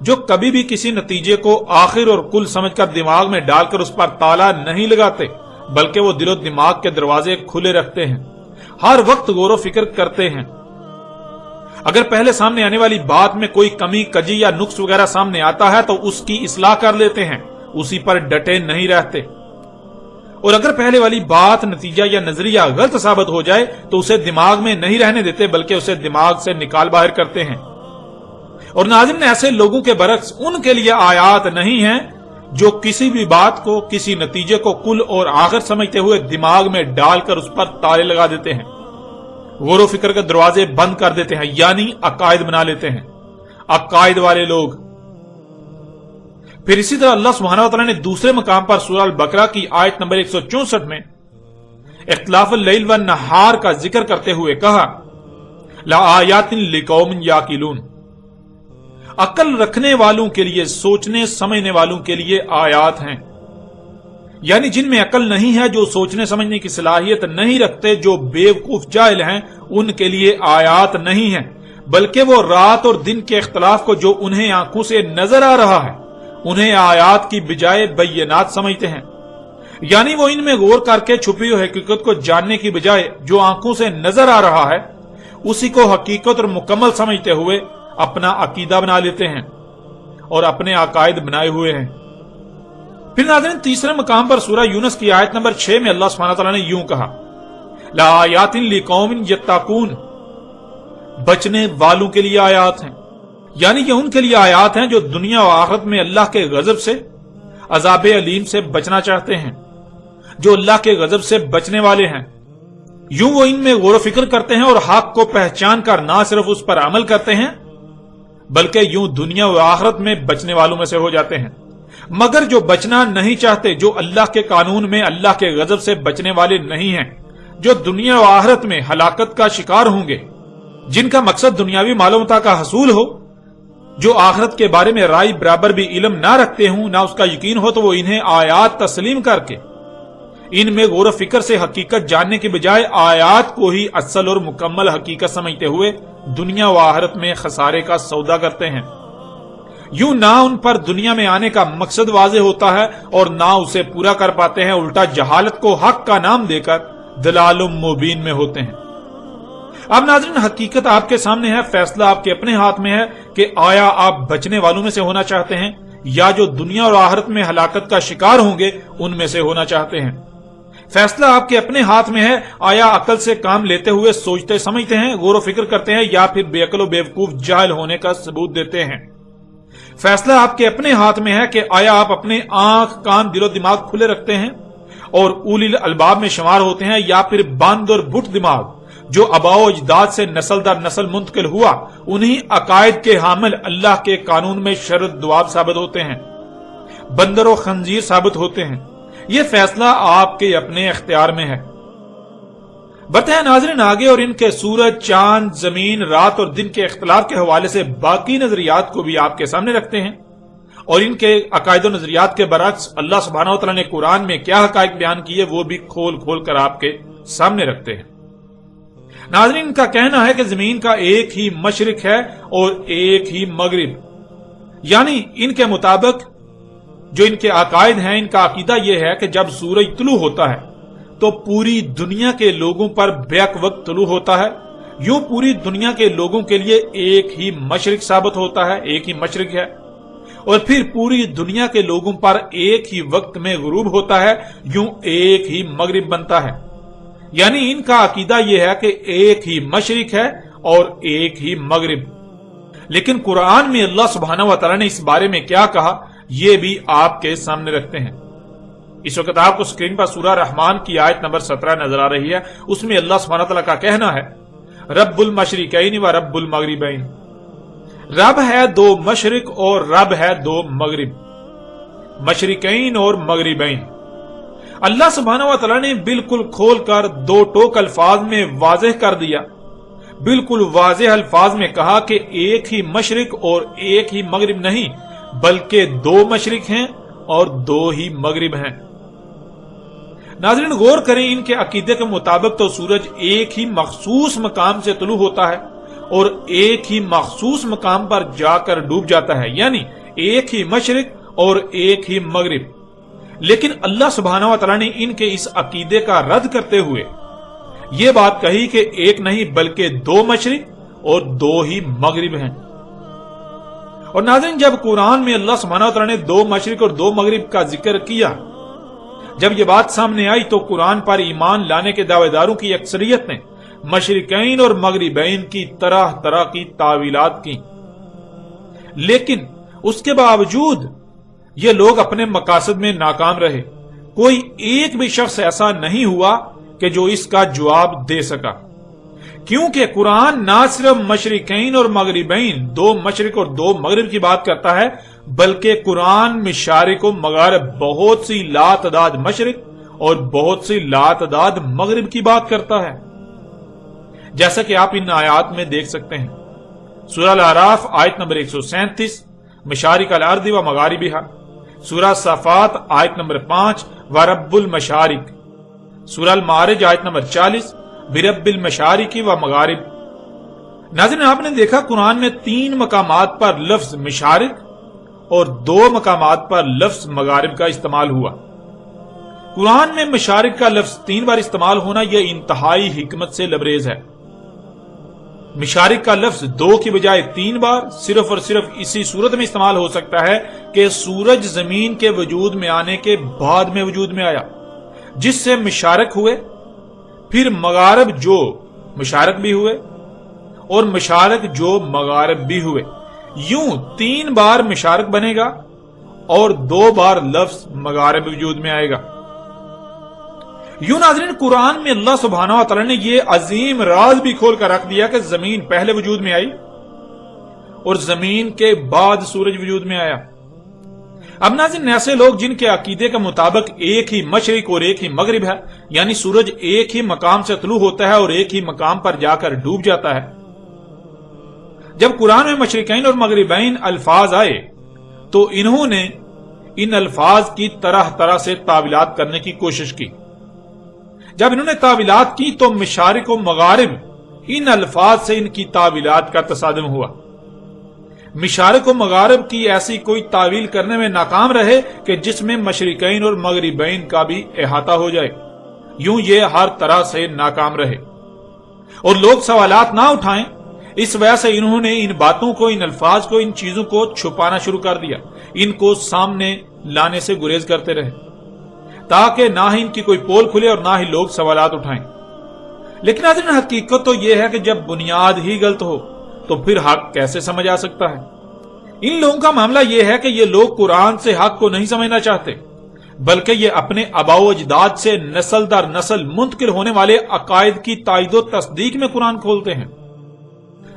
جو کبھی بھی کسی نتیجے کو آخر اور کل سمجھ کر دماغ میں ڈال کر اس پر تالا نہیں لگاتے، بلکہ وہ دل و دماغ کے دروازے کھلے رکھتے ہیں، ہر وقت غور و فکر کرتے ہیں۔ اگر پہلے سامنے آنے والی بات میں کوئی کمی کجی یا نقص وغیرہ سامنے آتا ہے تو اس کی اصلاح کر لیتے ہیں، اسی پر ڈٹے نہیں رہتے، اور اگر پہلے والی بات، نتیجہ یا نظریہ غلط ثابت ہو جائے تو اسے دماغ میں نہیں رہنے دیتے، بلکہ اسے دماغ سے نکال باہر کرتے ہیں۔ اور ناظرین، ایسے لوگوں کے برعکس ان کے لیے آیات نہیں ہیں جو کسی بھی بات کو، کسی نتیجے کو کل اور آخر سمجھتے ہوئے دماغ میں ڈال کر اس پر تالے لگا دیتے ہیں، غور و فکر کے دروازے بند کر دیتے ہیں، یعنی عقائد بنا لیتے ہیں، عقائد والے لوگ۔ پھر اسی طرح اللہ سبحانہ وتعالی نے دوسرے مقام پر سورہ البقرہ کی آیت نمبر 164 میں اختلاف اللیل والنہار کا ذکر کرتے ہوئے کہا، لآیات لقوم یعقلون، عقل رکھنے والوں کے لیے، سوچنے سمجھنے والوں کے لیے آیات ہیں، یعنی جن میں عقل نہیں ہے، جو سوچنے سمجھنے کی صلاحیت نہیں رکھتے، جو بیوقوف جاہل ہیں، ان کے لیے آیات نہیں ہیں، بلکہ وہ رات اور دن کے اختلاف کو جو انہیں آنکھوں سے نظر آ رہا ہے، انہیں آیات کی بجائے بینات سمجھتے ہیں، یعنی وہ ان میں غور کر کے چھپی ہوئی حقیقت کو جاننے کی بجائے جو آنکھوں سے نظر آ رہا ہے اسی کو حقیقت اور مکمل سمجھتے ہوئے اپنا عقیدہ بنا لیتے ہیں اور اپنے عقائد بنائے ہوئے ہیں۔ پھر ناظرین، تیسرے مقام پر سورہ یونس کی آیت نمبر 6 میں اللہ سبحانہ تعالیٰ نے یوں کہا، لآیات لقوم یتقون، بچنے والوں کے لیے آیات ہیں، یعنی یہ ان کے لیے آیات ہیں جو دنیا و آخرت میں اللہ کے غضب سے، عذاب علیم سے بچنا چاہتے ہیں، جو اللہ کے غضب سے بچنے والے ہیں۔ یوں وہ ان میں غور و فکر کرتے ہیں اور حق کو پہچان کر نہ صرف اس پر عمل کرتے ہیں بلکہ یوں دنیا و آخرت میں بچنے والوں میں سے ہو جاتے ہیں۔ مگر جو بچنا نہیں چاہتے، جو اللہ کے قانون میں اللہ کے غضب سے بچنے والے نہیں ہیں، جو دنیا و آخرت میں ہلاکت کا شکار ہوں گے، جن کا مقصد دنیاوی مال و متاع کا حصول ہو، جو آخرت کے بارے میں رائے برابر بھی علم نہ رکھتے ہوں، نہ اس کا یقین ہو، تو وہ انہیں آیات تسلیم کر کے ان میں غور و فکر سے حقیقت جاننے کے بجائے آیات کو ہی اصل اور مکمل حقیقت سمجھتے ہوئے دنیا و آخرت میں خسارے کا سودا کرتے ہیں۔ یوں نہ ان پر دنیا میں آنے کا مقصد واضح ہوتا ہے اور نہ اسے پورا کر پاتے ہیں، الٹا جہالت کو حق کا نام دے کر دلال مبین میں ہوتے ہیں۔ اب ناظرین، حقیقت آپ کے سامنے ہے، فیصلہ آپ کے اپنے ہاتھ میں ہے کہ آیا آپ بچنے والوں میں سے ہونا چاہتے ہیں یا جو دنیا اور آخرت میں ہلاکت کا شکار ہوں گے ان میں سے ہونا چاہتے ہیں۔ فیصلہ آپ کے اپنے ہاتھ میں ہے، آیا عقل سے کام لیتے ہوئے سوچتے سمجھتے ہیں، غور و فکر کرتے ہیں، یا پھر بے عقل و بیوقوف جاہل ہونے کا ثبوت دیتے ہیں۔ فیصلہ آپ کے اپنے ہاتھ میں ہے کہ آیا آپ اپنے آنکھ، کان، دل و دماغ کھلے رکھتے ہیں اور اولی الالباب میں شمار ہوتے ہیں، یا پھر بند اور بٹ دماغ جو آباء و اجداد سے نسل در نسل منتقل ہوا، انہی عقائد کے حامل اللہ کے قانون میں شرط دواب ثابت ہوتے ہیں، بندر و خنزیر ثابت ہوتے ہیں۔ یہ فیصلہ آپ کے اپنے اختیار میں ہے۔ بڑھتے ہیں ناظرین آگے اور ان کے سورج، چاند، زمین، رات اور دن کے اختلاف کے حوالے سے باقی نظریات کو بھی آپ کے سامنے رکھتے ہیں، اور ان کے عقائد و نظریات کے برعکس اللہ سبحانہ وتعالی نے قرآن میں کیا حقائق بیان کیے وہ بھی کھول کھول کر آپ کے سامنے رکھتے ہیں۔ ناظرین، ان کا کہنا ہے کہ زمین کا ایک ہی مشرق ہے اور ایک ہی مغرب، یعنی ان کے مطابق جو ان کے عقائد ہیں، ان کا عقیدہ یہ ہے کہ جب سورج طلوع ہوتا ہے تو پوری دنیا کے لوگوں پر بیک وقت طلوع ہوتا ہے، یوں پوری دنیا کے لوگوں کے لیے ایک ہی مشرق ثابت ہوتا ہے، ایک ہی مشرق ہے، اور پھر پوری دنیا کے لوگوں پر ایک ہی وقت میں غروب ہوتا ہے، یوں ایک ہی مغرب بنتا ہے۔ یعنی ان کا عقیدہ یہ ہے کہ ایک ہی مشرق ہے اور ایک ہی مغرب۔ لیکن قرآن میں اللہ سبحانہ وتعالی نے اس بارے میں کیا کہا یہ بھی آپ کے سامنے رکھتے ہیں۔ اس وقت آپ کو اسکرین پر سورہ رحمان کی آیت نمبر 17 نظر آ رہی ہے، اس میں اللہ سبحانہ وتعالی کا کہنا ہے، رب المشرقین و رب المغربین، رب ہے دو مشرق اور رب ہے دو مغرب، مشرقین اور مغربین۔ اللہ سبحانہ وتعالی نے بالکل کھول کر دو ٹوک الفاظ میں واضح کر دیا، بالکل واضح الفاظ میں کہا کہ ایک ہی مشرق اور ایک ہی مغرب نہیں بلکہ دو مشرق ہیں اور دو ہی مغرب ہیں۔ ناظرین غور کریں، ان کے عقیدے کے مطابق تو سورج ایک ہی مخصوص مقام سے طلوع ہوتا ہے اور ایک ہی مخصوص مقام پر جا کر ڈوب جاتا ہے، یعنی ایک ہی مشرق اور ایک ہی مغرب. لیکن اللہ سبحانہ و تعالیٰ نے ان کے اس عقیدے کا رد کرتے ہوئے یہ بات کہی کہ ایک نہیں بلکہ دو مشرق اور دو ہی مغرب ہیں. اور ناظرین، جب قرآن میں اللہ سبحانہ و تعالیٰ نے دو مشرق اور دو مغرب کا ذکر کیا، جب یہ بات سامنے آئی تو قرآن پر ایمان لانے کے دعوے داروں کی اکثریت نے مشرقین اور مغربین کی طرح طرح کی تعویلات کی. لیکن اس کے باوجود یہ لوگ اپنے مقاصد میں ناکام رہے. کوئی ایک بھی شخص ایسا نہیں ہوا کہ جو اس کا جواب دے سکا، کیونکہ قرآن نہ صرف مشرقین اور مغربین، دو مشرق اور دو مغرب کی بات کرتا ہے، بلکہ قرآن مشارق و مغارب، بہت سی لاتعداد مشرق اور بہت سی لاتعداد مغرب کی بات کرتا ہے، جیسا کہ آپ ان آیات میں دیکھ سکتے ہیں. سورہ الاعراف آیت نمبر 137 مشارق الارض و مغاربها، سورہ صافات آیت نمبر 5 ورب المشارق، سورہ المعارج آیت نمبر 40 برب المشارق و مغارب. ناظرین، آپ نے دیکھا قرآن میں 3 مقامات پر لفظ مشارق اور 2 مقامات پر لفظ مغارب کا استعمال ہوا. قرآن میں مشارق کا لفظ 3 بار استعمال ہونا یہ انتہائی حکمت سے لبریز ہے. مشارق کا لفظ 2 کی بجائے 3 بار صرف اور صرف اسی صورت میں استعمال ہو سکتا ہے کہ سورج زمین کے وجود میں آنے کے بعد میں وجود میں آیا، جس سے مشارق ہوئے، پھر مغارب جو مشارق بھی ہوئے اور مشارق جو مغارب بھی ہوئے. یوں 3 بار مشارق بنے گا اور 2 بار لفظ مغارب وجود میں آئے گا. یوں ناظرین، قرآن میں اللہ سبحانہ و تعالی نے یہ عظیم راز بھی کھول کر رکھ دیا کہ زمین پہلے وجود میں آئی اور زمین کے بعد سورج وجود میں آیا. اب ناظرین، ایسے لوگ جن کے عقیدے کے مطابق ایک ہی مشرق اور ایک ہی مغرب ہے، یعنی سورج ایک ہی مقام سے طلوع ہوتا ہے اور ایک ہی مقام پر جا کر ڈوب جاتا ہے، جب قرآن میں مشرقین اور مغربین الفاظ آئے تو انہوں نے ان الفاظ کی طرح طرح سے تعویلات کرنے کی کوشش کی. جب انہوں نے تعویلات کی تو مشارق و مغارب ان الفاظ سے ان کی تعویلات کا تصادم ہوا. مشارق و مغارب کی ایسی کوئی تعویل کرنے میں ناکام رہے کہ جس میں مشرقین اور مغربین کا بھی احاطہ ہو جائے. یوں یہ ہر طرح سے ناکام رہے اور لوگ سوالات نہ اٹھائیں. اس وجہ سے انہوں نے ان باتوں کو، ان الفاظ کو، ان چیزوں کو چھپانا شروع کر دیا. ان کو سامنے لانے سے گریز کرتے رہے تاکہ نہ ہی ان کی کوئی پول کھلے اور نہ ہی لوگ سوالات اٹھائیں. لیکن ناظرین، حقیقت تو یہ ہے کہ جب بنیاد ہی غلط ہو تو پھر حق کیسے سمجھ آ سکتا ہے؟ ان لوگوں کا معاملہ یہ ہے کہ یہ لوگ قرآن سے حق کو نہیں سمجھنا چاہتے، بلکہ یہ اپنے آباء و اجداد سے نسل در نسل منتقل ہونے والے عقائد کی تائید و تصدیق میں قرآن کھولتے ہیں.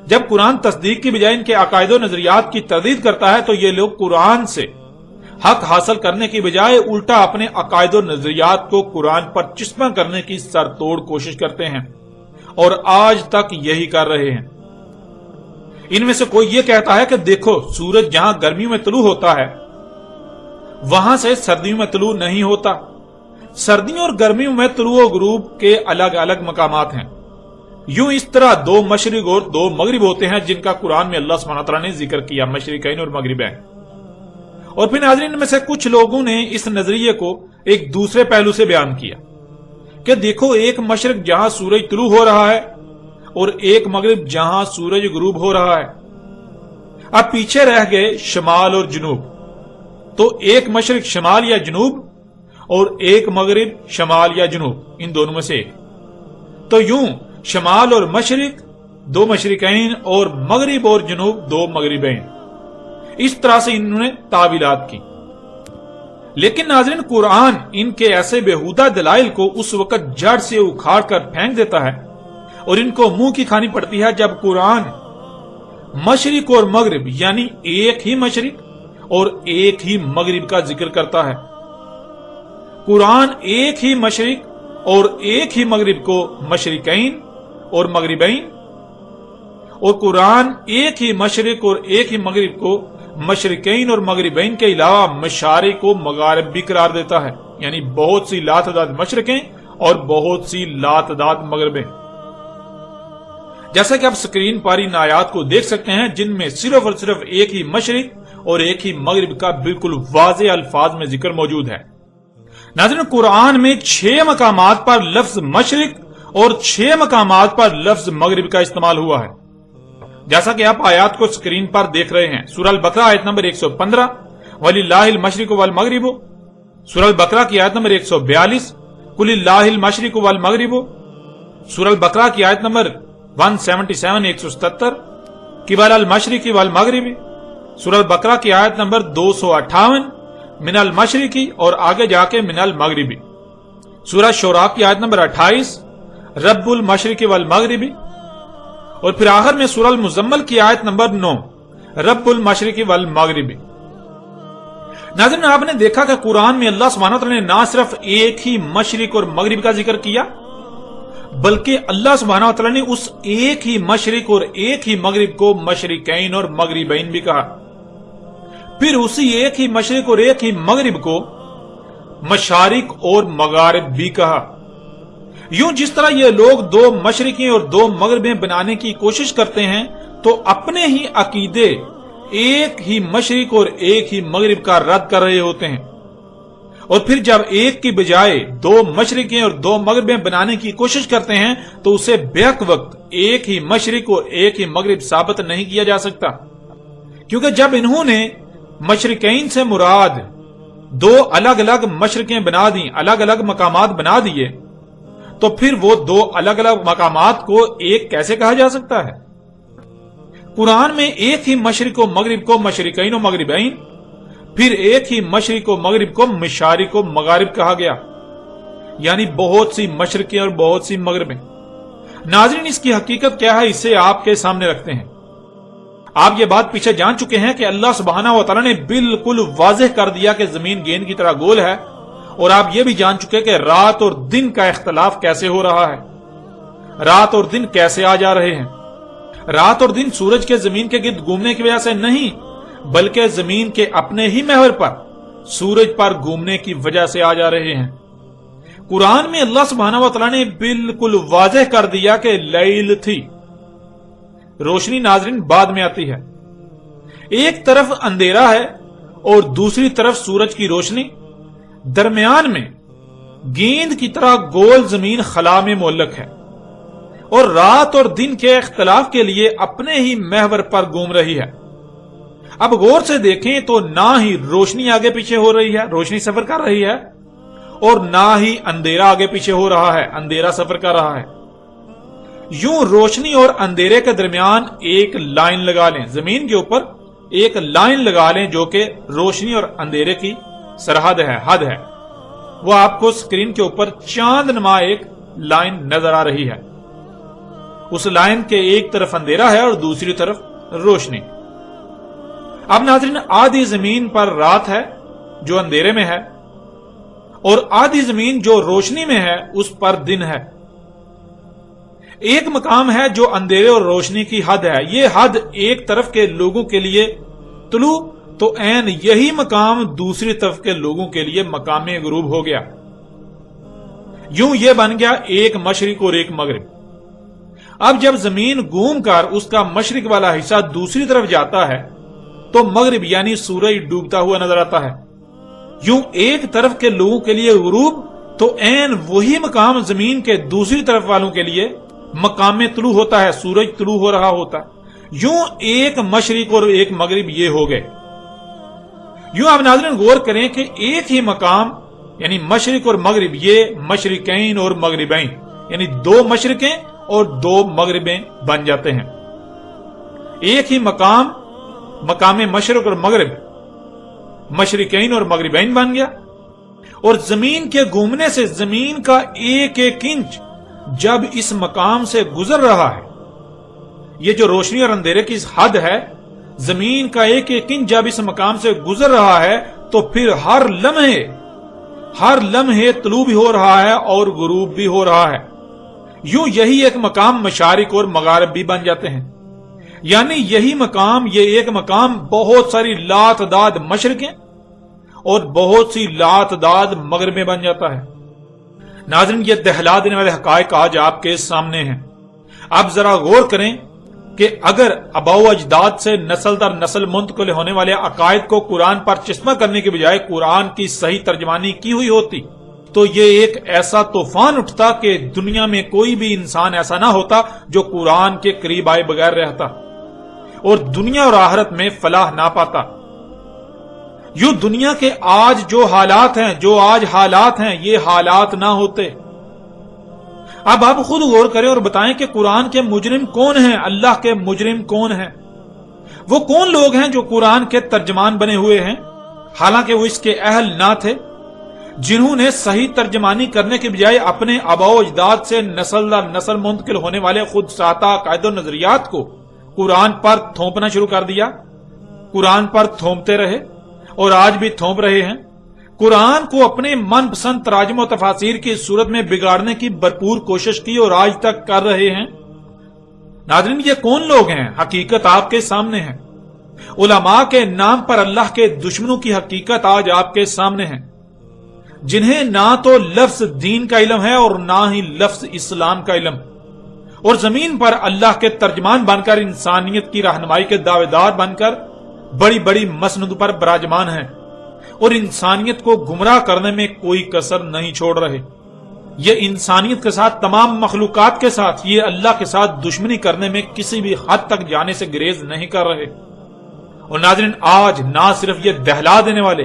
جب قرآن تصدیق کی بجائے ان کے عقائد و نظریات کی تردید کرتا ہے تو یہ لوگ قرآن سے حق حاصل کرنے کی بجائے الٹا اپنے عقائد و نظریات کو قرآن پر چسپاں کرنے کی سر توڑ کوشش کرتے ہیں اور آج تک یہی کر رہے ہیں. ان میں سے کوئی یہ کہتا ہے کہ دیکھو، سورج جہاں گرمیوں میں طلوع ہوتا ہے وہاں سے سردیوں میں طلوع نہیں ہوتا. سردیوں اور گرمیوں میں طلوع و غروب کے الگ الگ مقامات ہیں. یوں اس طرح 2 مشرق اور 2 مغرب ہوتے ہیں جن کا قرآن میں اللہ سبحانہ تعالیٰ نے ذکر کیا، مشرقین اور مغربین. اور پھر ناظرین، میں سے کچھ لوگوں نے اس نظریے کو ایک دوسرے پہلو سے بیان کیا کہ دیکھو، ایک مشرق جہاں سورج طلوع ہو رہا ہے اور ایک مغرب جہاں سورج غروب ہو رہا ہے. اب پیچھے رہ گئے شمال اور جنوب. تو ایک مشرق شمال یا جنوب اور ایک مغرب شمال یا جنوب، ان دونوں میں سے ایک. تو یوں شمال اور مشرق 2 مشرقین اور مغرب اور جنوب 2 مغربین. اس طرح سے انہوں نے تعویلات کی. لیکن ناظرین، قرآن ان کے ایسے بیہودہ دلائل کو اس وقت جڑ سے اکھاڑ کر پھینک دیتا ہے اور ان کو منہ کی کھانی پڑتی ہے جب قرآن مشرق اور مغرب یعنی ایک ہی مشرق اور ایک ہی مغرب کا ذکر کرتا ہے. قرآن ایک ہی مشرق اور ایک ہی مغرب کو مشرقین اور مغربین، اور قرآن ایک ہی مشرق اور ایک ہی مغرب کو مشرقین اور مغربین کے علاوہ مشارق و مغارب بھی قرار دیتا ہے، یعنی بہت سی لاتعداد مشرقیں اور بہت سی لاتعداد مغربیں. جیسا کہ آپ سکرین پر ان آیات کو دیکھ سکتے ہیں جن میں صرف اور صرف ایک ہی مشرق اور ایک ہی مغرب کا بالکل واضح الفاظ میں ذکر موجود ہے۔ ناظرین، قرآن میں 6 مقامات پر لفظ مشرق اور 6 مقامات پر لفظ مغرب کا استعمال ہوا ہے، جیسا کہ آپ آیات کو سکرین پر دیکھ رہے ہیں۔ سورہ البقرہ آیت نمبر 115، وَلِلَّهِ الْمَشْرِقُ وَالْمَغْرِبُ۔ سورہ البقرہ کی آیت نمبر 142، قُلِ اللَّهِ الْمَشْرِقُ وَالْمَغْرِبُ۔ سورہ البقرہ کی آیت نمبر 177 177، قِبَلَ الْمَشْرِقِ وَالْمَغْرِبِ۔ سورہ البقرہ کی آیت نمبر 258، من المشرقی اور آگے جا کے من المغربی۔ سورہ شعراء کی آیت نمبر 28، رب المشرق والمغربی۔ اور پھر آخر میں سورہ المزمل کی آیت نمبر 9، رب المشرق والمغربی۔ ناظرین، آپ نے دیکھا کہ قرآن میں اللہ سبحانہ وتعالی نے نہ صرف ایک ہی مشرق اور مغرب کا ذکر کیا، بلکہ اللہ سبحانہ وتعالی نے اس ایک ہی مشرق اور ایک ہی مغرب کو مشرقین اور مغربین بھی کہا، پھر اسی ایک ہی مشرق اور ایک ہی مغرب کو مشارق اور مغارب بھی کہا۔ یوں جس طرح یہ لوگ 2 مشرقیں اور 2 مغربیں بنانے کی کوشش کرتے ہیں تو اپنے ہی عقیدے ایک ہی مشرق اور ایک ہی مغرب کا رد کر رہے ہوتے ہیں، اور پھر جب ایک کی بجائے 2 مشرقیں اور 2 مغربیں بنانے کی کوشش کرتے ہیں تو اسے بیک وقت ایک ہی مشرق اور ایک ہی مغرب ثابت نہیں کیا جا سکتا، کیونکہ جب انہوں نے مشرقین سے مراد 2 الگ الگ مشرقیں بنا دیں، الگ الگ مقامات بنا دیے، تو پھر وہ 2 الگ الگ مقامات کو ایک کیسے کہا جا سکتا ہے؟ قرآن میں ایک ہی مشرق و مغرب کو مشرقین و مغربین، پھر ایک ہی مشرق و مغرب کو مشارق و مغارب کہا گیا، یعنی بہت سی مشرقیں اور بہت سی مغربیں۔ ناظرین، اس کی حقیقت کیا ہے اسے آپ کے سامنے رکھتے ہیں۔ آپ یہ بات پیچھے جان چکے ہیں کہ اللہ سبحانہ و تعالی نے بالکل واضح کر دیا کہ زمین گیند کی طرح گول ہے، اور آپ یہ بھی جان چکے کہ رات اور دن کا اختلاف کیسے ہو رہا ہے، رات اور دن کیسے آ جا رہے ہیں۔ رات اور دن سورج کے زمین کے گرد گھومنے کی وجہ سے نہیں، بلکہ زمین کے اپنے ہی محور پر سورج پر گھومنے کی وجہ سے آ جا رہے ہیں۔ قرآن میں اللہ سبحانہ و تعالی نے بالکل واضح کر دیا کہ لیل تھی، روشنی ناظرین بعد میں آتی ہے۔ ایک طرف اندھیرا ہے اور دوسری طرف سورج کی روشنی، درمیان میں گیند کی طرح گول زمین خلا میں معلق ہے، اور رات اور دن کے اختلاف کے لیے اپنے ہی محور پر گھوم رہی ہے۔ اب غور سے دیکھیں تو نہ ہی روشنی آگے پیچھے ہو رہی ہے، روشنی سفر کر رہی ہے، اور نہ ہی اندھیرا آگے پیچھے ہو رہا ہے، اندھیرا سفر کر رہا ہے۔ یوں روشنی اور اندھیرے کے درمیان ایک لائن لگا لیں، زمین کے اوپر ایک لائن لگا لیں جو کہ روشنی اور اندھیرے کی سرحد ہے، حد ہے۔ وہ آپ کو سکرین کے اوپر چاند نما ایک لائن نظر آ رہی ہے۔ اس لائن کے ایک طرف اندھیرا ہے اور دوسری طرف روشنی۔ اب ناظرین، آدھی زمین پر رات ہے جو اندھیرے میں ہے، اور آدھی زمین جو روشنی میں ہے اس پر دن ہے۔ ایک مقام ہے جو اندھیرے اور روشنی کی حد ہے، یہ حد ایک طرف کے لوگوں کے لیے طلوع، تو عین یہی مقام دوسری طرف کے لوگوں کے لیے مقام غروب ہو گیا۔ یوں یہ بن گیا ایک مشرق اور ایک مغرب۔ اب جب زمین گھوم کر اس کا مشرق والا حصہ دوسری طرف جاتا ہے تو مغرب یعنی سورج ڈوبتا ہوا نظر آتا ہے۔ یوں ایک طرف کے لوگوں کے لیے غروب، تو عین وہی مقام زمین کے دوسری طرف والوں کے لیے مقام طلوع ہوتا ہے، سورج طلوع ہو رہا ہوتا ہے۔ یوں ایک مشرق اور ایک مغرب یہ ہو گئے۔ یوں آپ ناظرین غور کریں کہ ایک ہی مقام یعنی مشرق اور مغرب، یہ مشرقین اور مغربین، یعنی 2 مشرقیں اور 2 مغربیں بن جاتے ہیں۔ ایک ہی مقام، مقام مشرق اور مغرب، مشرقین اور مغربین بن گیا۔ اور زمین کے گھومنے سے زمین کا ایک ایک انچ جب اس مقام سے گزر رہا ہے، یہ جو روشنی اور اندھیرے کی حد ہے، زمین کا ایک ایک انچ جب اس مقام سے گزر رہا ہے تو پھر ہر لمحے طلوع بھی ہو رہا ہے اور غروب بھی ہو رہا ہے۔ یوں یہی ایک مقام مشارق اور مغارب بھی بن جاتے ہیں، یعنی یہی مقام، یہ ایک مقام بہت ساری لاتعداد مشرقیں اور بہت سی لاتعداد مغربیں بن جاتا ہے۔ ناظرین، یہ دہلا دینے والے حقائق آج آپ کے سامنے ہیں۔ اب ذرا غور کریں کہ اگر آباء و اجداد سے نسل در نسل منتقل ہونے والے عقائد کو قرآن پر چشمہ کرنے کے بجائے قرآن کی صحیح ترجمانی کی ہوئی ہوتی تو یہ ایک ایسا طوفان اٹھتا کہ دنیا میں کوئی بھی انسان ایسا نہ ہوتا جو قرآن کے قریب آئے بغیر رہتا اور دنیا اور آخرت میں فلاح نہ پاتا۔ یوں دنیا کے آج جو حالات ہیں یہ حالات نہ ہوتے۔ اب آپ خود غور کریں اور بتائیں کہ قرآن کے مجرم کون ہیں، اللہ کے مجرم کون ہیں؟ وہ کون لوگ ہیں جو قرآن کے ترجمان بنے ہوئے ہیں حالانکہ وہ اس کے اہل نہ تھے، جنہوں نے صحیح ترجمانی کرنے کے بجائے اپنے آباء و اجداد سے نسل در نسل منتقل ہونے والے خود ساتہ عقائد و نظریات کو قرآن پر تھوپنا شروع کر دیا، قرآن پر تھوپتے رہے اور آج بھی تھوپ رہے ہیں۔ قرآن کو اپنے من پسند تراجم و تفاسیر کی صورت میں بگاڑنے کی بھرپور کوشش کی اور آج تک کر رہے ہیں۔ ناظرین، یہ کون لوگ ہیں؟ حقیقت آپ کے سامنے ہے۔ علماء کے نام پر اللہ کے دشمنوں کی حقیقت آج آپ کے سامنے ہے، جنہیں نہ تو لفظ دین کا علم ہے اور نہ ہی لفظ اسلام کا علم، اور زمین پر اللہ کے ترجمان بن کر انسانیت کی رہنمائی کے دعوے دار بن کر بڑی بڑی مسند پر براجمان ہیں اور انسانیت کو گمراہ کرنے میں کوئی کسر نہیں چھوڑ رہے۔ یہ انسانیت کے ساتھ، تمام مخلوقات کے ساتھ، یہ اللہ کے ساتھ دشمنی کرنے میں کسی بھی حد تک جانے سے گریز نہیں کر رہے۔ اور ناظرین، آج نہ صرف یہ دہلا دینے والے،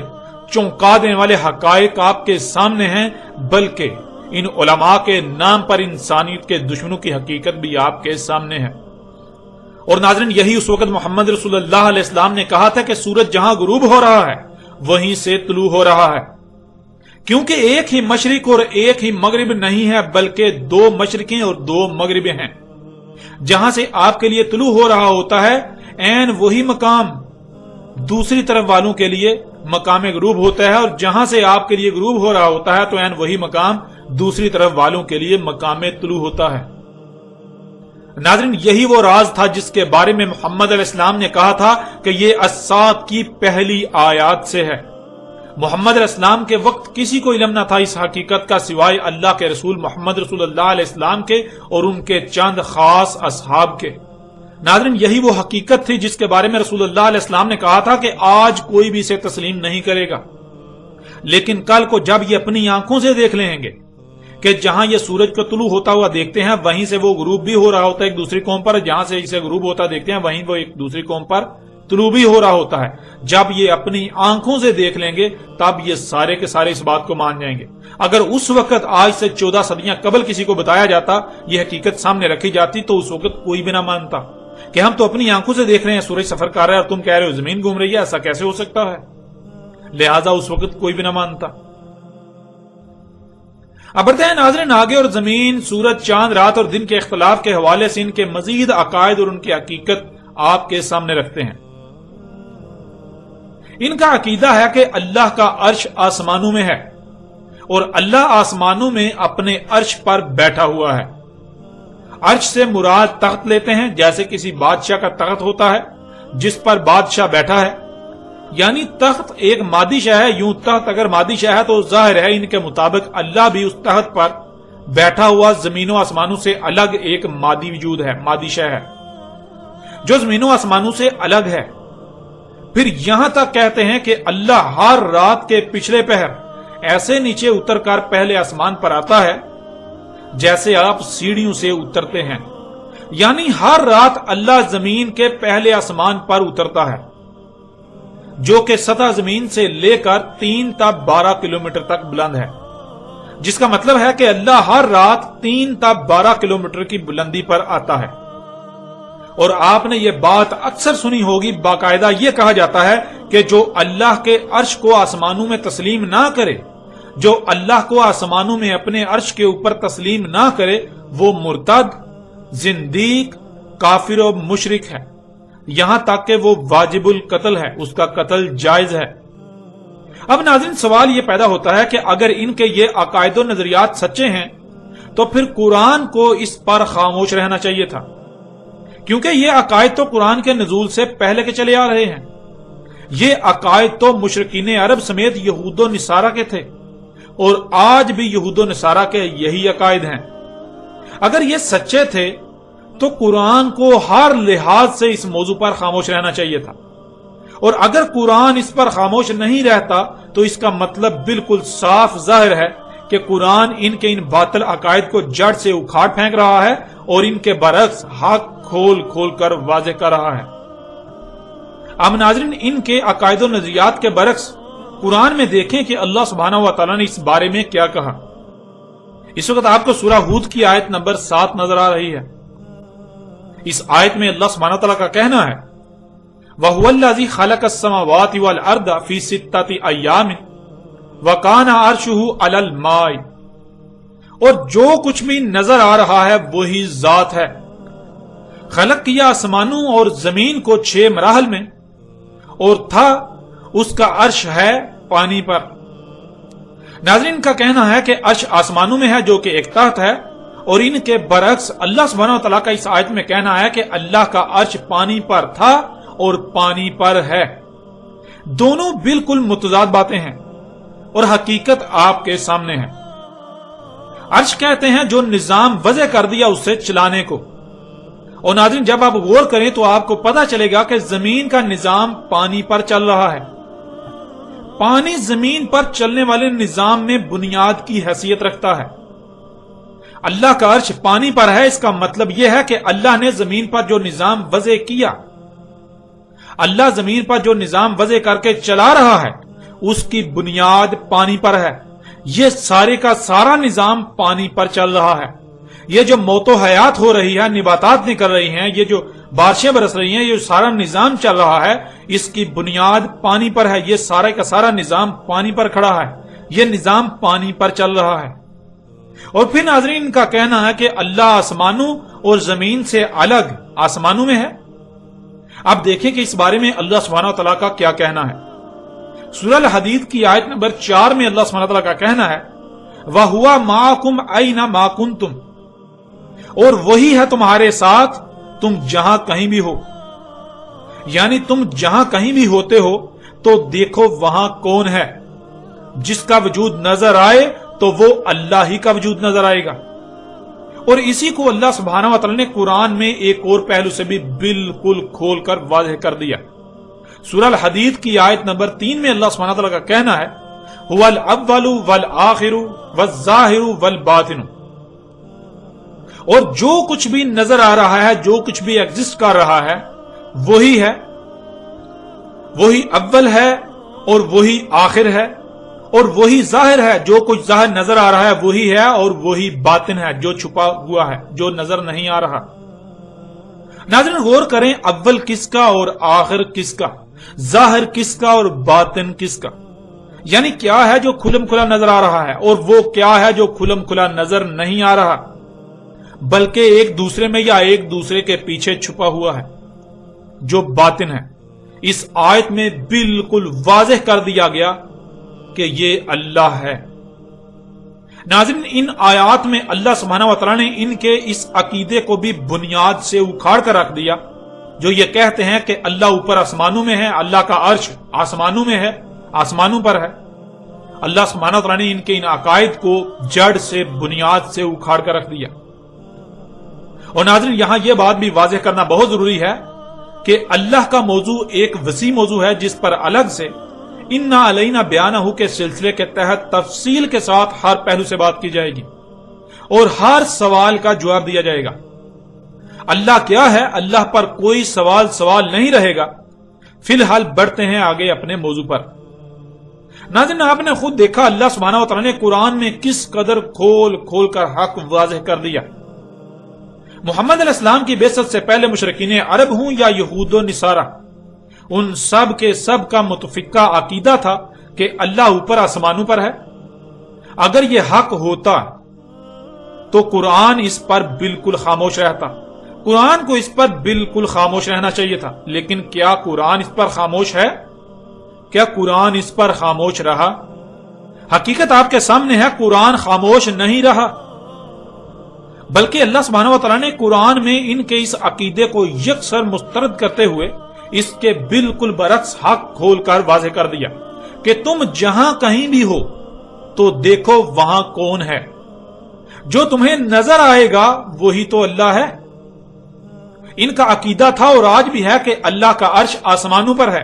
چونکا دینے والے حقائق آپ کے سامنے ہیں، بلکہ ان علماء کے نام پر انسانیت کے دشمنوں کی حقیقت بھی آپ کے سامنے ہے۔ اور ناظرین، یہی اس وقت محمد رسول اللہ علیہ السلام نے کہا تھا کہ سورج جہاں غروب ہو رہا ہے وہیں سے طلوع ہو رہا ہے، کیونکہ ایک ہی مشرق اور ایک ہی مغرب نہیں ہے بلکہ دو مشرقیں اور دو مغربیں ہیں۔ جہاں سے آپ کے لیے طلوع ہو رہا ہوتا ہے عین وہی مقام دوسری طرف والوں کے لیے مقام غروب ہوتا ہے، اور جہاں سے آپ کے لیے غروب ہو رہا ہوتا ہے تو عین وہی مقام دوسری طرف والوں کے لیے مقام طلوع ہوتا ہے۔ ناظرین، یہی وہ راز تھا جس کے بارے میں محمد علیہ السلام نے کہا تھا کہ یہ الصاد کی پہلی آیات سے ہے۔ محمد علیہ السلام کے وقت کسی کو علم نہ تھا اس حقیقت کا سوائے اللہ کے رسول محمد رسول اللہ علیہ السلام کے اور ان کے چند خاص اصحاب کے۔ ناظرین، یہی وہ حقیقت تھی جس کے بارے میں رسول اللہ علیہ السلام نے کہا تھا کہ آج کوئی بھی اسے تسلیم نہیں کرے گا، لیکن کل کو جب یہ اپنی آنکھوں سے دیکھ لیں گے کہ جہاں یہ سورج کو طلوع ہوتا ہوا دیکھتے ہیں وہیں سے وہ غروب بھی ہو رہا ہوتا ہے ایک دوسری قوم پر، جہاں سے اسے غروب ہوتا دیکھتے ہیں وہیں وہ ایک دوسری قوم پر طلوع بھی ہو رہا ہوتا ہے، جب یہ اپنی آنکھوں سے دیکھ لیں گے تب یہ سارے کے سارے اس بات کو مان جائیں گے۔ اگر اس وقت آج سے 14 صدیاں قبل کسی کو بتایا جاتا، یہ حقیقت سامنے رکھی جاتی، تو اس وقت کوئی بھی نہ مانتا کہ ہم تو اپنی آنکھوں سے دیکھ رہے ہیں سورج سفر کر رہا ہے اور تم کہہ رہے ہو زمین گھوم رہی ہے، ایسا کیسے ہو سکتا ہے؟ لہذا اس وقت کوئی بھی نہ مانتا۔ اب بڑھتے ہیں ناظرین آگے، اور زمین، سورج، چاند، رات اور دن کے اختلاف کے حوالے سے ان کے مزید عقائد اور ان کی حقیقت آپ کے سامنے رکھتے ہیں۔ ان کا عقیدہ ہے کہ اللہ کا عرش آسمانوں میں ہے اور اللہ آسمانوں میں اپنے عرش پر بیٹھا ہوا ہے۔ عرش سے مراد تخت لیتے ہیں، جیسے کسی بادشاہ کا تخت ہوتا ہے جس پر بادشاہ بیٹھا ہے، یعنی تخت ایک مادی شے ہے۔ یوں تخت اگر مادی شے ہے تو ظاہر ہے ان کے مطابق اللہ بھی اس تخت پر بیٹھا ہوا زمین و آسمانوں سے الگ ایک مادی وجود ہے، مادی شے ہے جو زمین و آسمانوں سے الگ ہے۔ پھر یہاں تک کہتے ہیں کہ اللہ ہر رات کے پچھلے پہر ایسے نیچے اتر کر پہلے آسمان پر آتا ہے جیسے آپ سیڑھیوں سے اترتے ہیں، یعنی ہر رات اللہ زمین کے پہلے آسمان پر اترتا ہے جو کہ سطح زمین سے لے کر 3 تا 12 کلومیٹر تک بلند ہے، جس کا مطلب ہے کہ اللہ ہر رات 3 تا 12 کلومیٹر کی بلندی پر آتا ہے۔ اور آپ نے یہ بات اکثر سنی ہوگی، باقاعدہ یہ کہا جاتا ہے کہ جو اللہ کے عرش کو آسمانوں میں تسلیم نہ کرے، جو اللہ کو آسمانوں میں اپنے عرش کے اوپر تسلیم نہ کرے، وہ مرتد، زندیق، کافر و مشرک ہے، یہاں تک کہ وہ واجب القتل ہے، اس کا قتل جائز ہے۔ اب ناظرین، سوال یہ پیدا ہوتا ہے کہ اگر ان کے یہ عقائد و نظریات سچے ہیں تو پھر قرآن کو اس پر خاموش رہنا چاہیے تھا، کیونکہ یہ عقائد تو قرآن کے نزول سے پہلے کے چلے آ رہے ہیں۔ یہ عقائد تو مشرکین عرب سمیت یہود و نصارہ کے تھے، اور آج بھی یہود و نصارہ کے یہی عقائد ہیں۔ اگر یہ سچے تھے تو قرآن کو ہر لحاظ سے اس موضوع پر خاموش رہنا چاہیے تھا، اور اگر قرآن اس پر خاموش نہیں رہتا تو اس کا مطلب بالکل صاف ظاہر ہے کہ قرآن ان کے ان باطل عقائد کو جڑ سے اکھاڑ پھینک رہا ہے اور ان کے برعکس حق کھول کھول کر واضح کر رہا ہے۔ اب ناظرین، ان کے عقائد و نظریات کے برعکس قرآن میں دیکھیں کہ اللہ سبحانہ و تعالیٰ نے اس بارے میں کیا کہا۔ اس وقت آپ کو سورہ ہود کی آیت نمبر 7 نظر آ رہی ہے۔ اس آیت میں اللہ سبحانہ و تعالیٰ کا کہنا ہے وَهُوَ الَّذِي خَلَقَ السَّمَاوَاتِ وَالْأَرْضَ فِي سِتَّةِ أَيَّامٍ وَكَانَ عَرْشُهُ عَلَى الْمَاءِ، اور جو کچھ بھی نظر آ رہا ہے وہی ذات ہے۔ خلق کیا آسمانوں اور زمین کو 6 مراحل میں، اور تھا اس کا عرش ہے پانی پر۔ ناظرین کا کہنا ہے کہ عرش آسمانوں میں ہے جو کہ ایک تخت ہے، اور ان کے برعکس اللہ سبحانہ و تعالیٰ کا اس آیت میں کہنا ہے کہ اللہ کا عرش پانی پر تھا اور پانی پر ہے۔ دونوں بالکل متضاد باتیں ہیں اور حقیقت آپ کے سامنے ہے۔ عرش کہتے ہیں جو نظام وضع کر دیا اسے چلانے کو، اور ناظرین جب آپ غور کریں تو آپ کو پتہ چلے گا کہ زمین کا نظام پانی پر چل رہا ہے۔ پانی زمین پر چلنے والے نظام میں بنیاد کی حیثیت رکھتا ہے۔ اللہ کا عرش پانی پر ہے، اس کا مطلب یہ ہے کہ اللہ نے زمین پر جو نظام وضع کیا، اللہ زمین پر جو نظام وضع کر کے چلا رہا ہے اس کی بنیاد پانی پر ہے۔ یہ سارے کا سارا نظام پانی پر چل رہا ہے۔ یہ جو موت و حیات ہو رہی ہے، نباتات نکل رہی ہیں، یہ جو بارشیں برس رہی ہیں، یہ جو سارا نظام چل رہا ہے اس کی بنیاد پانی پر ہے۔ یہ سارے کا سارا نظام پانی پر کھڑا ہے، یہ نظام پانی پر چل رہا ہے۔ اور پھر ناظرین کا کہنا ہے کہ اللہ آسمانوں اور زمین سے الگ آسمانوں میں ہے۔ اب دیکھیں کہ اس بارے میں اللہ سبحانہ و تعالیٰ کا کیا کہنا ہے۔ سورہ الحدید کی آیت نمبر 4 میں اللہ سبحانہ و تعالیٰ کا کہنا ہے وَهُوَ مَعَكُمْ أَيْنَ مَا كُنْتُمْ، اور وہی ہے تمہارے ساتھ تم جہاں کہیں بھی ہو۔ یعنی تم جہاں کہیں بھی ہوتے ہو تو دیکھو وہاں کون ہے۔ جس کا وجود نظر آئے تو وہ اللہ ہی کا وجود نظر آئے گا۔ اور اسی کو اللہ سبحانہ و تعالیٰ نے قرآن میں ایک اور پہلو سے بھی بالکل کھول کر واضح کر دیا۔ سورہ الحدید کی آیت نمبر 3 میں اللہ سبحانہ و تعالیٰ کا کہنا ہے هُوَ الْأَوَّلُ وَالْآخِرُ وَالظَّاهِرُ وَالْبَاطِنُ، اور جو کچھ بھی نظر آ رہا ہے، جو کچھ بھی ایگزسٹ کر رہا ہے وہی ہے، وہی اول ہے اور وہی آخر ہے، اور وہی ظاہر ہے۔ جو کچھ ظاہر نظر آ رہا ہے وہی ہے، اور وہی باطن ہے جو چھپا ہوا ہے، جو نظر نہیں آ رہا۔ ناظرین غور کریں، اول کس کا اور آخر کس کا، ظاہر کس کا اور باطن کس کا؟ یعنی کیا ہے جو کھلم کھلا نظر آ رہا ہے، اور وہ کیا ہے جو کھلم کھلا نظر نہیں آ رہا، بلکہ ایک دوسرے میں یا ایک دوسرے کے پیچھے چھپا ہوا ہے، جو باطن ہے۔ اس آیت میں بالکل واضح کر دیا گیا کہ یہ اللہ ہے۔ ناظرین ان آیات میں اللہ سبحانہ و تعالیٰ نے ان کے اس عقیدے کو بھی بنیاد سے اکھاڑ کر رکھ دیا، جو یہ کہتے ہیں کہ اللہ اوپر آسمانوں میں ہے، اللہ کا عرش آسمانوں میں ہے، آسمانوں پر ہے۔ اللہ سبحانہ و تعالیٰ نے ان کے ان عقائد کو جڑ سے بنیاد سے اکھاڑ کر رکھ دیا۔ اور ناظرین یہاں یہ بات بھی واضح کرنا بہت ضروری ہے کہ اللہ کا موضوع ایک وسیع موضوع ہے جس پر الگ سے اِنَّا عَلَيْنَا بِيَانَهُ کے سلسلے کے تحت تفصیل کے ساتھ ہر پہلو سے بات کی جائے گی اور ہر سوال کا جواب دیا جائے گا۔ اللہ کیا ہے، اللہ پر کوئی سوال نہیں رہے گا۔ فی الحال بڑھتے ہیں آگے اپنے موضوع پر۔ ناظرین آپ نے خود دیکھا اللہ سبحانہ و تعالیٰ نے قرآن میں کس قدر کھول کھول کر حق واضح کر دیا۔ محمد علیہ السلام کی بعثت سے پہلے مشرکین عرب ہوں یا یہود و نصارہ، ان سب کے سب کا متفقہ عقیدہ تھا کہ اللہ اوپر آسمانوں پر ہے۔ اگر یہ حق ہوتا تو قرآن اس پر بالکل خاموش رہتا، قرآن کو اس پر بالکل خاموش رہنا چاہیے تھا۔ لیکن کیا قرآن اس پر خاموش ہے؟ کیا قرآن اس پر خاموش رہا؟ حقیقت آپ کے سامنے ہے، قرآن خاموش نہیں رہا، بلکہ اللہ سبحانہ و تعالیٰ نے قرآن میں ان کے اس عقیدے کو یکسر مسترد کرتے ہوئے اس کے بالکل برعکس حق کھول کر واضح کر دیا کہ تم جہاں کہیں بھی ہو تو دیکھو وہاں کون ہے۔ جو تمہیں نظر آئے گا وہی تو اللہ ہے۔ ان کا عقیدہ تھا اور آج بھی ہے کہ اللہ کا عرش آسمانوں پر ہے،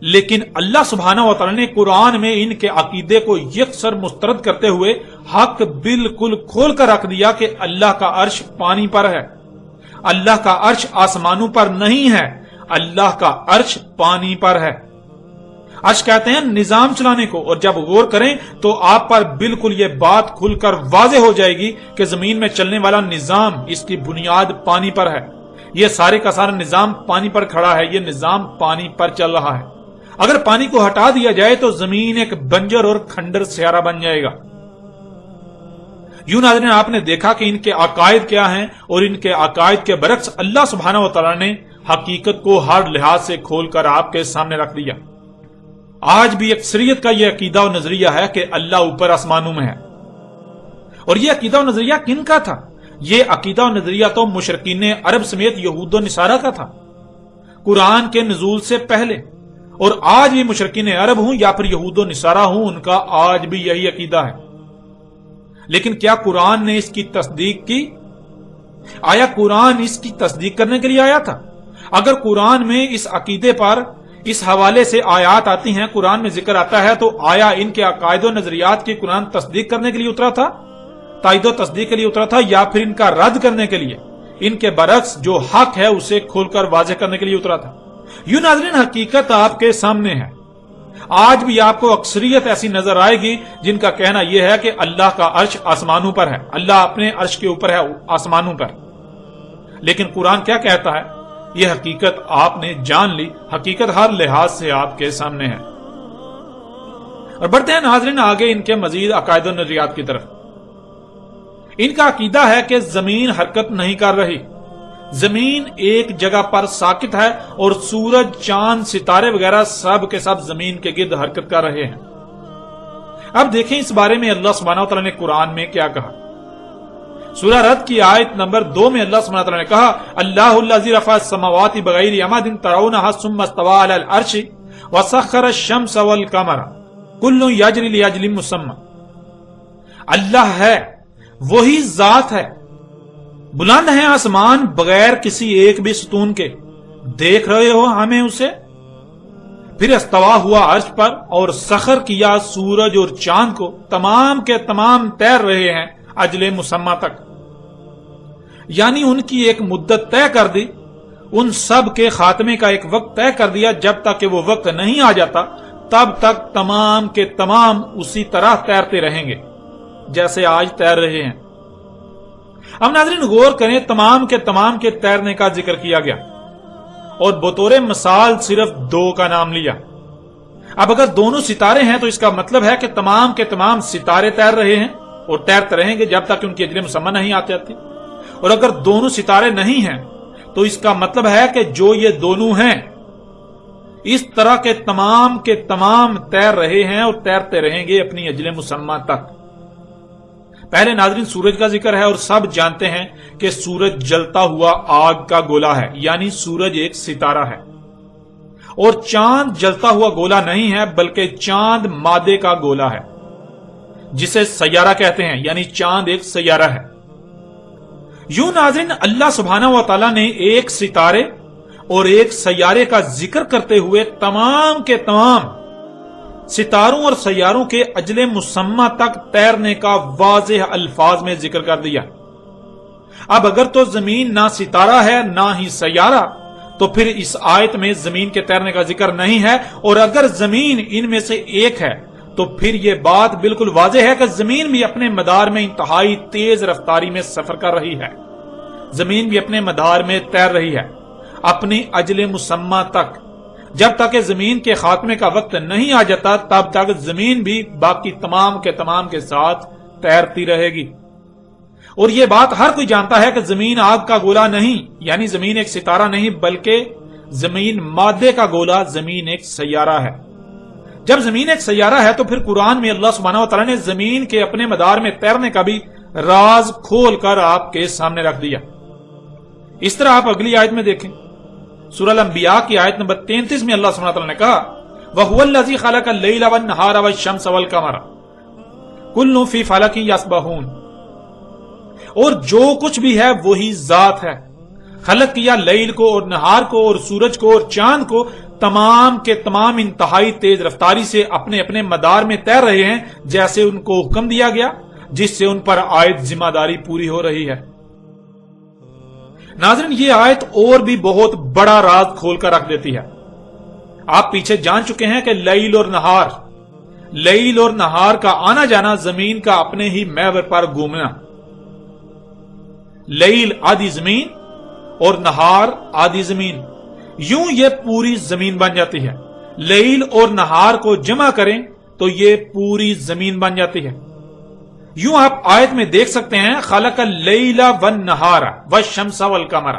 لیکن اللہ سبحانہ و تعالی نے قرآن میں ان کے عقیدے کو یکسر مسترد کرتے ہوئے حق بالکل کھول کر رکھ دیا کہ اللہ کا عرش پانی پر ہے، اللہ کا عرش آسمانوں پر نہیں ہے، اللہ کا عرش پانی پر ہے۔ عرش کہتے ہیں نظام چلانے کو، اور جب غور کریں تو آپ پر بالکل یہ بات کھل کر واضح ہو جائے گی کہ زمین میں چلنے والا نظام، اس کی بنیاد پانی پر ہے، یہ سارے کا سارا نظام پانی پر کھڑا ہے، یہ نظام پانی پر چل رہا ہے۔ اگر پانی کو ہٹا دیا جائے تو زمین ایک بنجر اور کھنڈر سیارہ بن جائے گا۔ یوں ناظرین آپ نے دیکھا کہ ان کے عقائد کیا ہیں، اور ان کے عقائد کے برعکس اللہ سبحانہ و تعالی نے حقیقت کو ہر لحاظ سے کھول کر آپ کے سامنے رکھ دیا۔ آج بھی اکثریت کا یہ عقیدہ و نظریہ ہے کہ اللہ اوپر آسمانوں میں ہے، اور یہ عقیدہ و نظریہ کن کا تھا؟ یہ عقیدہ و نظریہ تو مشرکین عرب سمیت یہود و نصارہ کا تھا قرآن کے نزول سے پہلے، اور آج بھی مشرکین عرب ہوں یا پھر یہود و نصارہ ہوں، ان کا آج بھی یہی عقیدہ ہے۔ لیکن کیا قرآن نے اس کی تصدیق کی؟ آیا قرآن اس کی تصدیق کرنے کے لیے آیا تھا؟ اگر قرآن میں اس عقیدے پر اس حوالے سے آیات آتی ہیں، قرآن میں ذکر آتا ہے، تو آیا ان کے عقائد و نظریات کی قرآن تصدیق کرنے کے لیے اترا تھا، تائید و تصدیق کے لیے اترا تھا، یا پھر ان کا رد کرنے کے لیے، ان کے برعکس جو حق ہے اسے کھول کر واضح کرنے کے لیے اترا تھا؟ یوں ناظرین حقیقت آپ کے سامنے ہے۔ آج بھی آپ کو اکثریت ایسی نظر آئے گی جن کا کہنا یہ ہے کہ اللہ کا عرش آسمانوں پر ہے، اللہ اپنے عرش کے اوپر ہے آسمانوں پر۔ لیکن قرآن کیا کہتا ہے؟ یہ حقیقت آپ نے جان لی، حقیقت ہر لحاظ سے آپ کے سامنے ہے۔ اور بڑھتے ہیں ناظرین آگے ان کے مزید عقائد و نظریات کی طرف۔ ان کا عقیدہ ہے کہ زمین حرکت نہیں کر رہی، زمین ایک جگہ پر ساکت ہے، اور سورج، چاند، ستارے وغیرہ سب کے سب زمین کے گرد حرکت کر رہے ہیں۔ اب دیکھیں اس بارے میں اللہ سبحانہ و تعالی نے قرآن میں کیا کہا۔ سورہ رد کی آیت نمبر 2 میں اللہ سبحانہ و تعالی نے کہا، اللہ الذی رفع السماوات بغیر عمد ترونها ثم استوى على العرش وسخر الشمس والقمر کل یجری لاجل مسمى۔ اللہ ہے، وہی ذات ہے، بلند ہے آسمان بغیر کسی ایک بھی ستون کے، دیکھ رہے ہو ہمیں اسے؟ پھر استوا ہوا عرش پر اور سخر کیا سورج اور چاند کو، تمام کے تمام تیر رہے ہیں اجل مسمى تک، یعنی ان کی ایک مدت طے کر دی، ان سب کے خاتمے کا ایک وقت طے کر دیا، جب تک کہ وہ وقت نہیں آ جاتا تب تک تمام کے تمام اسی طرح تیرتے رہیں گے جیسے آج تیر رہے ہیں۔ اب ناظرین غور کریں، تمام کے تیرنے کا ذکر کیا گیا اور بطور مثال صرف 2 کا نام لیا۔ اب اگر دونوں ستارے ہیں تو اس کا مطلب ہے کہ تمام کے تمام ستارے تیر رہے ہیں اور تیرتے رہیں گے جب تک کہ ان کی اجل مسمى نہیں آتی جاتی، اور اگر دونوں ستارے نہیں ہیں تو اس کا مطلب ہے کہ جو یہ دونوں ہیں اس طرح کے تمام تیر رہے ہیں اور تیرتے رہیں گے اپنی اجل مسمى تک۔ پہلے ناظرین سورج کا ذکر ہے، اور سب جانتے ہیں کہ سورج جلتا ہوا آگ کا گولا ہے، یعنی سورج ایک ستارہ ہے، اور چاند جلتا ہوا گولا نہیں ہے بلکہ چاند مادے کا گولا ہے جسے سیارہ کہتے ہیں، یعنی چاند ایک سیارہ ہے۔ یوں ناظرین اللہ سبحانہ و تعالی نے ایک ستارے اور ایک سیارے کا ذکر کرتے ہوئے تمام کے تمام ستاروں اور سیاروں کے اجل مسمى تک تیرنے کا واضح الفاظ میں ذکر کر دیا۔ اب اگر تو زمین نہ ستارہ ہے نہ ہی سیارہ، تو پھر اس آیت میں زمین کے تیرنے کا ذکر نہیں ہے، اور اگر زمین ان میں سے ایک ہے تو پھر یہ بات بالکل واضح ہے کہ زمین بھی اپنے مدار میں انتہائی تیز رفتاری میں سفر کر رہی ہے، زمین بھی اپنے مدار میں تیر رہی ہے اپنی اجل مسمى تک۔ جب تک کہ زمین کے خاتمے کا وقت نہیں آ جاتا تب تک زمین بھی باقی تمام کے ساتھ تیرتی رہے گی۔ اور یہ بات ہر کوئی جانتا ہے کہ زمین آگ کا گولا نہیں، یعنی زمین ایک ستارہ نہیں، بلکہ زمین مادے کا گولا، زمین ایک سیارہ ہے۔ جب زمین ایک سیارہ ہے تو پھر قرآن میں اللہ سبحانہ و تعالی نے زمین کے اپنے مدار میں تیرنے کا بھی راز کھول کر آپ کے سامنے رکھ دیا۔ اس طرح آپ اگلی آیت میں دیکھیں، سورہ الانبیاء کی آیت نمبر 33 میں اللہ سبحانہ و تعالی نے کہا، وَهُوَ الَّذِي خَلَقَ اللَّيْلَ وَالنَّهَارَ وَالشَّمْسَ وَالْقَمَرَ كُلٌّ فِي فَلَكٍ يَسْبَحُونَ، اور جو کچھ بھی ہے وہی ذات ہے، خلق کیا لیل کو اور نہار کو اور سورج کو اور چاند کو، تمام کے تمام انتہائی تیز رفتاری سے اپنے اپنے مدار میں تیر رہے ہیں، جیسے ان کو حکم دیا گیا، جس سے ان پر عائد ذمہ داری پوری ہو رہی ہے۔ ناظرین، یہ آیت اور بھی بہت بڑا راز کھول کر رکھ دیتی ہے۔ آپ پیچھے جان چکے ہیں کہ لیل اور نہار کا آنا جانا زمین کا اپنے ہی محور پر گھومنا، لیل آدھی زمین اور نہار آدھی زمین، یوں یہ پوری زمین بن جاتی ہے۔ لیل اور نہار کو جمع کریں تو یہ پوری زمین بن جاتی ہے۔ یوں آپ آیت میں دیکھ سکتے ہیں، خلق اللیل والنہار والشمس والقمر،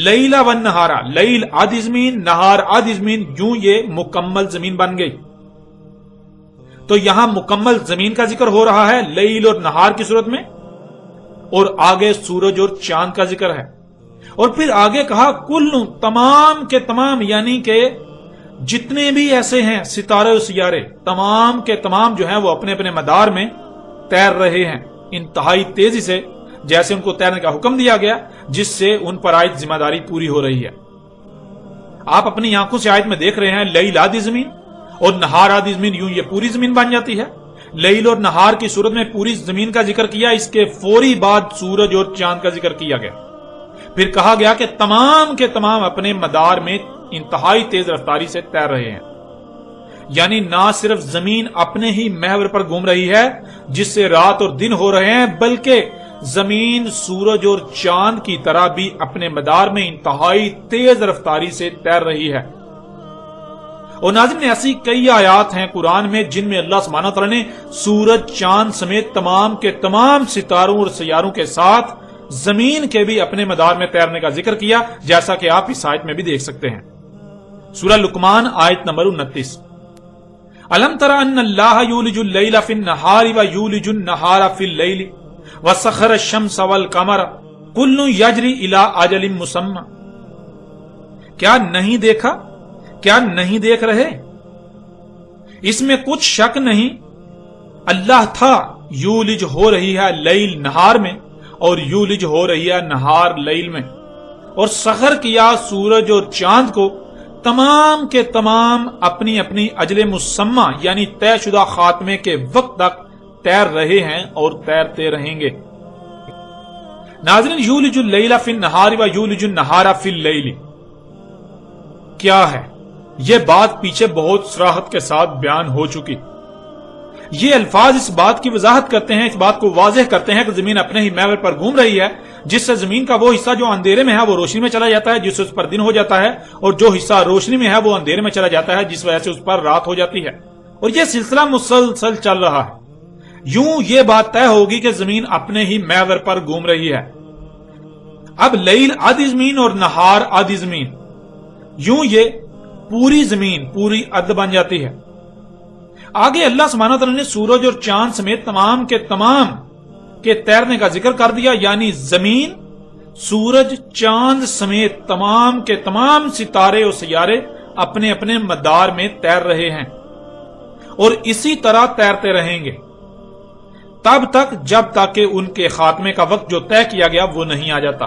لیل والنہار، لیل آدھی زمین، نہار آدھی زمین، یوں یہ مکمل زمین بن گئی۔ تو یہاں مکمل زمین کا ذکر ہو رہا ہے لیل اور نہار کی صورت میں، اور آگے سورج اور چاند کا ذکر ہے، اور پھر آگے کہا کل، تمام کے تمام، یعنی کہ جتنے بھی ایسے ہیں ستارے اور سیارے، تمام کے تمام جو ہیں وہ اپنے اپنے مدار میں تیر رہے ہیں انتہائی تیزی سے، جیسے ان کو تیرنے کا حکم دیا گیا، جس سے ان پر عائد ذمہ داری پوری ہو رہی ہے۔ آپ اپنی آنکھوں سے آیت میں دیکھ رہے ہیں لیل آدھی زمین اور نہار آدھی زمین، یوں یہ پوری زمین بن جاتی ہے۔ لیل اور نہار کی صورت میں پوری زمین کا ذکر کیا، اس کے فوری بعد سورج اور چاند کا ذکر کیا گیا، پھر کہا گیا کہ تمام کے تمام اپنے مدار میں انتہائی تیز رفتاری سے تیر رہے ہیں، یعنی نہ صرف زمین اپنے ہی محور پر گھوم رہی ہے جس سے رات اور دن ہو رہے ہیں، بلکہ زمین سورج اور چاند کی طرح بھی اپنے مدار میں انتہائی تیز رفتاری سے تیر رہی ہے۔ اور ناظرین، ایسی کئی آیات ہیں قرآن میں جن میں اللہ سبحانہ وتعالی نے سورج، چاند سمیت تمام کے تمام ستاروں اور سیاروں کے ساتھ زمین کے بھی اپنے مدار میں تیرنے کا ذکر کیا، جیسا کہ آپ اس آیت میں بھی دیکھ سکتے ہیں۔ سورہ لقمان آیت نمبر 29، الم تر ان اللہ یولج اللیل فی النہار ویولج النہار فی اللیل وسخر الشمس والقمر کل یجری الی اجل مسمى، کیا نہیں دیکھا، کیا نہیں دیکھ رہے؟ اس میں کچھ شک نہیں، اللہ تھا یولج ہو رہی ہے لیل نہار میں، اور یولج ہو رہی ہے نہار لیل میں، اور سخر کیا سورج اور چاند کو، تمام کے تمام اپنی اپنی اجل مسمى یعنی طے شدہ خاتمے کے وقت تک تیر رہے ہیں اور تیرتے رہیں گے۔ ناظرین، یولج اللیل فی النہار ویولج النہار فی اللیل کیا ہے؟ یہ بات پیچھے بہت صراحت کے ساتھ بیان ہو چکی۔ یہ الفاظ اس بات کی وضاحت کرتے ہیں، اس بات کو واضح کرتے ہیں کہ زمین اپنے ہی محور پر گھوم رہی ہے، جس سے زمین کا وہ حصہ جو اندھیرے میں ہے وہ روشنی میں چلا جاتا ہے، جس سے اس پر دن ہو جاتا ہے، اور جو حصہ روشنی میں ہے وہ اندھیرے میں چلا جاتا ہے، جس وجہ سے اس پر رات ہو جاتی ہے، اور یہ سلسلہ مسلسل چل رہا ہے۔ یوں یہ بات طے ہوگی کہ زمین اپنے ہی محور پر گھوم رہی ہے۔ اب لیل آدھی زمین اور نہار آدھی زمین، یوں یہ پوری زمین پوری ارض بن جاتی ہے۔ آگے اللہ سبحانہ وتعالی نے سورج اور چاند سمیت تمام کے تیرنے کا ذکر کر دیا، یعنی زمین، سورج، چاند سمیت تمام کے تمام ستارے اور سیارے اپنے اپنے مدار میں تیر رہے ہیں، اور اسی طرح تیرتے رہیں گے تب تک جب تک کہ ان کے خاتمے کا وقت جو طے کیا گیا وہ نہیں آ جاتا۔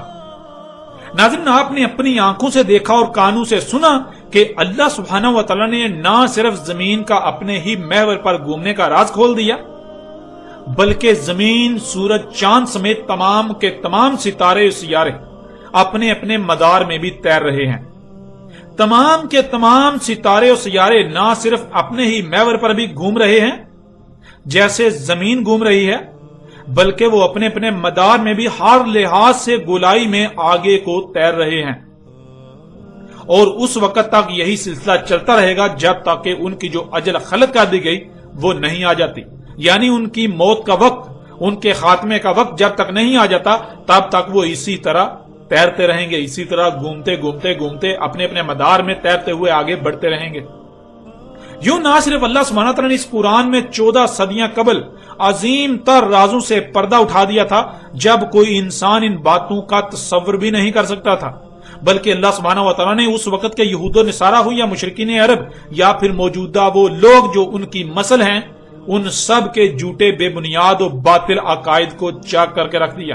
ناظرین، آپ نے اپنی آنکھوں سے دیکھا اور کانوں سے سنا کہ اللہ سبحانہ و تعالی نے نہ صرف زمین کا اپنے ہی محور پر گھومنے کا راز کھول دیا، بلکہ زمین، سورج، چاند سمیت تمام کے تمام ستارے اور سیارے اپنے اپنے مدار میں بھی تیر رہے ہیں۔ تمام کے تمام ستارے اور سیارے نہ صرف اپنے ہی محور پر بھی گھوم رہے ہیں جیسے زمین گھوم رہی ہے، بلکہ وہ اپنے اپنے مدار میں بھی ہر لحاظ سے گولائی میں آگے کو تیر رہے ہیں، اور اس وقت تک یہی سلسلہ چلتا رہے گا جب تک کہ ان کی جو اجل خلق کر دی گئی وہ نہیں آ جاتی، یعنی ان کی موت کا وقت، ان کے خاتمے کا وقت جب تک نہیں آ جاتا تب تک وہ اسی طرح تیرتے رہیں گے، اسی طرح گھومتے گھومتے گھومتے اپنے اپنے مدار میں تیرتے ہوئے آگے بڑھتے رہیں گے۔ یوں نہ صرف اللہ سبحانہ تعالیٰ نے اس قرآن میں 14 صدیاں قبل عظیم تر رازوں سے پردہ اٹھا دیا تھا جب کوئی انسان ان باتوں کا تصور بھی نہیں کر سکتا تھا، بلکہ اللہ سبحانہ و تعالیٰ نے اس وقت کے یہود و نصارہ ہو یا مشرکین عرب یا پھر موجودہ وہ لوگ جو ان کی مسل ہیں، ان سب کے جھوٹے بے بنیاد و باطل عقائد کو چاک کر کے رکھ دیا۔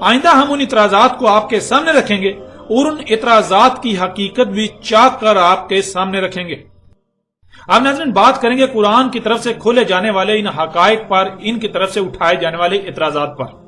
آئندہ ہم ان اعتراضات کو آپ کے سامنے رکھیں گے اور ان اعتراضات کی حقیقت بھی چاک کر آپ کے سامنے رکھیں گے۔ اب ناظرین بات کریں گے قرآن کی طرف سے کھولے جانے والے ان حقائق پر، ان کی طرف سے اٹھائے جانے والے اعتراضات پر۔